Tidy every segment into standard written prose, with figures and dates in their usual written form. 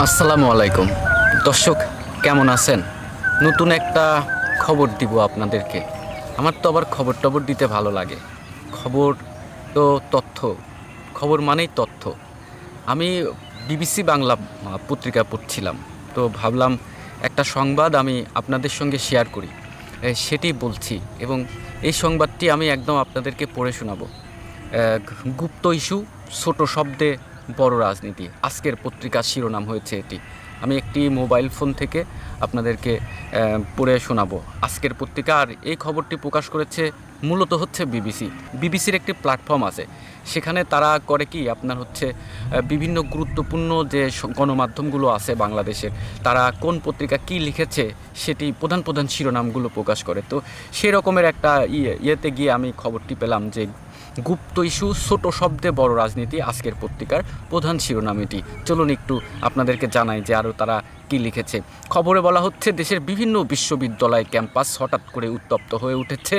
আসসালামু আলাইকুম দর্শক, কেমন আছেন? নতুন একটা খবর দিব আপনাদেরকে। আমার তো আবার খবর টবর দিতে ভালো লাগে। খবর তো তথ্য, খবর মানেই তথ্য। আমি বিবিসি বাংলা পত্রিকা পড়ছিলাম, তো ভাবলাম একটা সংবাদ আমি আপনাদের সঙ্গে শেয়ার করি। সেটি বলছি, এবং এই সংবাদটি আমি একদম আপনাদেরকে পড়ে শোনাবো। গুপ্ত ইস্যু, ছোট শব্দে বড় রাজনীতি, আজকের পত্রিকার শিরোনাম হয়েছে এটি। আমি একটি মোবাইল ফোন থেকে আপনাদেরকে পড়ে শোনাবো আজকের পত্রিকা। আর এই খবরটি প্রকাশ করেছে মূলত হচ্ছে বিবিসির একটি প্ল্যাটফর্ম আছে। সেখানে তারা করে কি, আপনার হচ্ছে বিভিন্ন গুরুত্বপূর্ণ যে গণমাধ্যমগুলো আছে বাংলাদেশের, তারা কোন পত্রিকা কি লিখেছে সেটি প্রধান প্রধান শিরোনামগুলো প্রকাশ করে। তো সেই রকমের একটা ইয়েতে গিয়ে আমি খবরটি পেলাম যে গুপ্ত ইস্যু, ছোট শব্দে বড় রাজনীতি, আজকের পত্রিকার প্রধান শিরোনাম এটি। চলুন একটু আপনাদেরকে জানাই যে আরও তারা কি লিখেছে। খবরে বলা হচ্ছে, দেশের বিভিন্ন বিশ্ববিদ্যালয় ক্যাম্পাস হঠাৎ করে উত্তপ্ত হয়ে উঠেছে।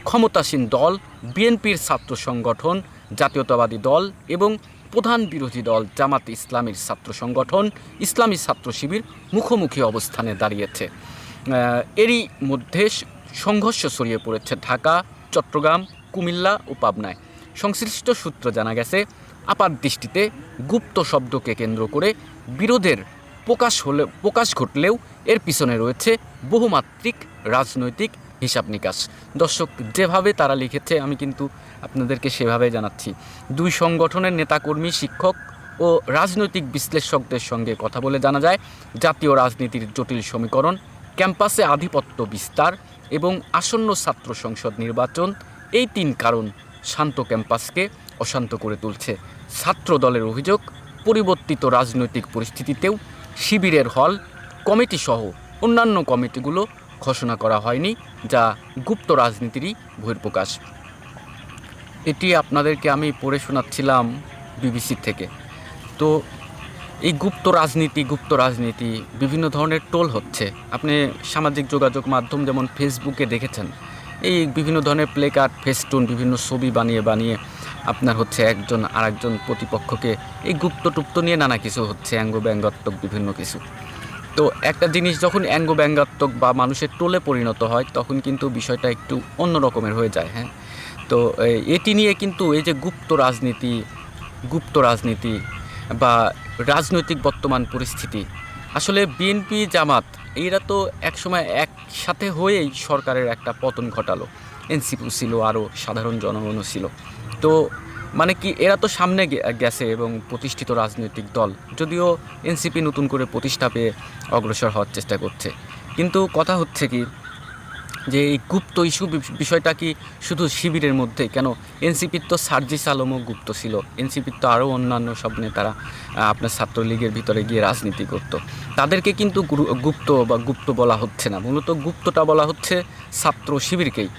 ক্ষমতাসীন দল বিএনপির ছাত্র সংগঠন, জাতীয়তাবাদী দল এবং প্রধান বিরোধী দল জামাত ইসলামীর ছাত্র সংগঠন ইসলামী ছাত্র শিবির মুখোমুখি অবস্থানে দাঁড়িয়েছে। এরই মধ্যে সংঘর্ষ ছড়িয়ে পড়েছে ঢাকা, চট্টগ্রাম, কুমিল্লা ও পাবনায়। সংশ্লিষ্ট সূত্র জানা গেছে, আপাত দৃষ্টিতে গুপ্ত শব্দকে কেন্দ্র করে বিরোধের প্রকাশ ঘটলেও এর পিছনে রয়েছে বহুমাত্রিক রাজনৈতিক হিসাব নিকাশ। দর্শক, যেভাবে তারা লিখেছে আমি কিন্তু আপনাদেরকে সেভাবে জানাচ্ছি। দুই সংগঠনের নেতাকর্মী, শিক্ষক ও রাজনৈতিক বিশ্লেষকদের সঙ্গে কথা বলে জানা যায়, জাতীয় রাজনীতির জটিল সমীকরণ, ক্যাম্পাসে আধিপত্য বিস্তার এবং আসন্ন ছাত্র সংসদ নির্বাচন, এই তিন কারণ শান্ত ক্যাম্পাসকে অশান্ত করে তুলছে। ছাত্র দলের অভিযোগ, পরিবর্তিত রাজনৈতিক পরিস্থিতিতেও শিবিরের হল কমিটি সহ অন্যান্য কমিটিগুলো ঘোষণা করা হয়নি, যা গুপ্ত রাজনীতিরই বহিঃপ্রকাশ। এটি আপনাদেরকে আমি পড়ে শোনাচ্ছিলাম বিবিসি থেকে। তো এই গুপ্ত রাজনীতি বিভিন্ন ধরনের টোল হচ্ছে। আপনি সামাজিক যোগাযোগ মাধ্যম যেমন ফেসবুকে দেখেছেন, এই বিভিন্ন ধরনের প্লেকার্ড, ফেস্টুন, বিভিন্ন ছবি বানিয়ে বানিয়ে আপনার হচ্ছে একজন আরেকজন প্রতিপক্ষকে এই গুপ্ত নিয়ে নানা কিছু হচ্ছে, ব্যঙ্গাত্মক বিভিন্ন কিছু। তো একটা জিনিস যখন ব্যঙ্গাত্মক বা মানুষের টোলে পরিণত হয়, তখন কিন্তু বিষয়টা একটু অন্য রকমের হয়ে যায়। হ্যাঁ, তো এটি নিয়ে কিন্তু এই যে গুপ্ত রাজনীতি বা রাজনৈতিক বর্তমান পরিস্থিতি, আসলে বিএনপি জামাত এরা তো একসময় একসাথে হয়েই সরকারের একটা পতন ঘটালো। এনসিপি ছিল, আরও সাধারণ জনগণও ছিল। তো মানে কি, এরা তো সামনে গেছে এবং প্রতিষ্ঠিত রাজনৈতিক দল, যদিও এনসিপি নতুন করে প্রতিষ্ঠা পেয়ে অগ্রসর হওয়ার চেষ্টা করছে। কিন্তু কথা হচ্ছে কি, যে এই গুপ্ত ইস্যু বিষয়টা কি শুধু শিবিরের মধ্যে কেন? এনসিপির তো সার্জিস আলমও গুপ্ত ছিল, এনসিপির তো আরও অন্যান্য সব নেতারা আপনার ছাত্রলীগের ভিতরে গিয়ে রাজনীতি করত। তাদেরকে কিন্তু গুপ্ত বলা হচ্ছে না, মূলত গুপ্তটা বলা হচ্ছে ছাত্র শিবিরকেই।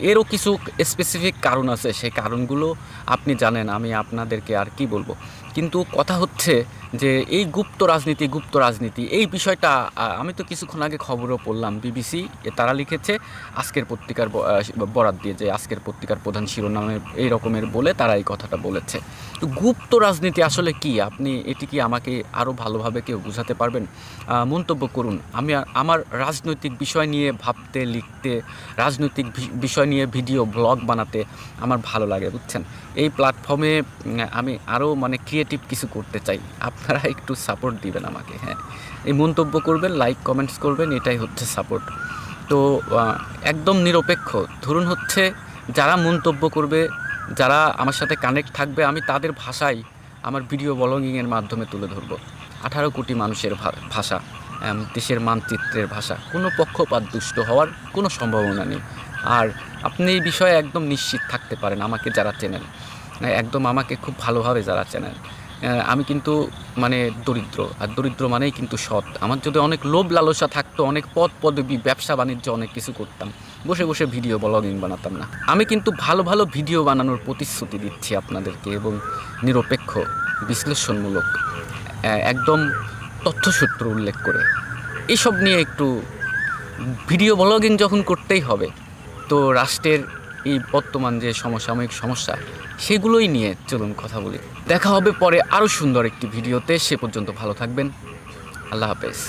এরও কিছু স্পেসিফিক কারণ আছে, সেই কারণগুলো আপনি জানেন, আমি আপনাদেরকে আর কি বলবো। কিন্তু কথা হচ্ছে যে এই গুপ্ত রাজনীতি এই বিষয়টা আমি তো কিছুক্ষণ আগে খবরও পড়লাম, বিবিসি তারা লিখেছে আজকের পত্রিকার বরাত দিয়ে, যে আজকের পত্রিকার প্রধান শিরোনামে এই রকমের বলে তারা এই কথাটা বলেছে। তো গুপ্ত রাজনীতি আসলে কি, আপনি এটি কি আমাকে আরও ভালোভাবে কেউ বোঝাতে পারবেন? মন্তব্য করুন। আমি আমার রাজনৈতিক বিষয় নিয়ে ভাবতে, লিখতে, রাজনৈতিক বিষয় নিয়ে ভিডিও ব্লগ বানাতে আমার ভালো লাগে, বুঝছেন। এই প্ল্যাটফর্মে আমি আরও মানে ক্রিয়েটিভ কিছু করতে চাই, আপনারা একটু সাপোর্ট দিবেন আমাকে। হ্যাঁ, এই মন্তব্য করবেন, লাইক কমেন্টস করবেন, এটাই হচ্ছে সাপোর্ট। তো একদম নিরপেক্ষ, ধরুন হচ্ছে যারা মন্তব্য করবে, যারা আমার সাথে কানেক্ট থাকবে, আমি তাদের ভাষায় আমার ভিডিও ব্লগিংয়ের মাধ্যমে তুলে ধরবো। 18 কোটি মানুষের ভাষা, দেশের মানচিত্রের ভাষা, কোনো পক্ষপাত দুষ্ট হওয়ার কোনো সম্ভাবনা নেই। আর আপনি এই বিষয়ে একদম নিশ্চিত থাকতে পারেন, আমাকে যারা চেনেন, একদম আমাকে খুব ভালোভাবে যারা চেনেন, আমি কিন্তু মানে দরিদ্র, আর দরিদ্র মানেই কিন্তু সৎ। আমার যদি অনেক লোভ লালসা থাকতো, অনেক পদবি, ব্যবসা বাণিজ্য অনেক কিছু করতাম, বসে বসে ভিডিও ব্লগিং বানাতাম না। আমি কিন্তু ভালো ভালো ভিডিও বানানোর প্রতিশ্রুতি দিচ্ছি আপনাদেরকে, এবং নিরপেক্ষ, বিশ্লেষণমূলক, একদম তথ্যসূত্র উল্লেখ করে। এসব নিয়ে একটু ভিডিও ব্লগিং যখন করতেই হবে, তো রাষ্ট্রের এই বর্তমান যে সমসাময়িক সমস্যা সেগুলোই নিয়ে চলুন কথা বলি। দেখা হবে পরে আরও সুন্দর একটি ভিডিওতে। সে পর্যন্ত ভালো থাকবেন। আল্লাহ হাফেজ।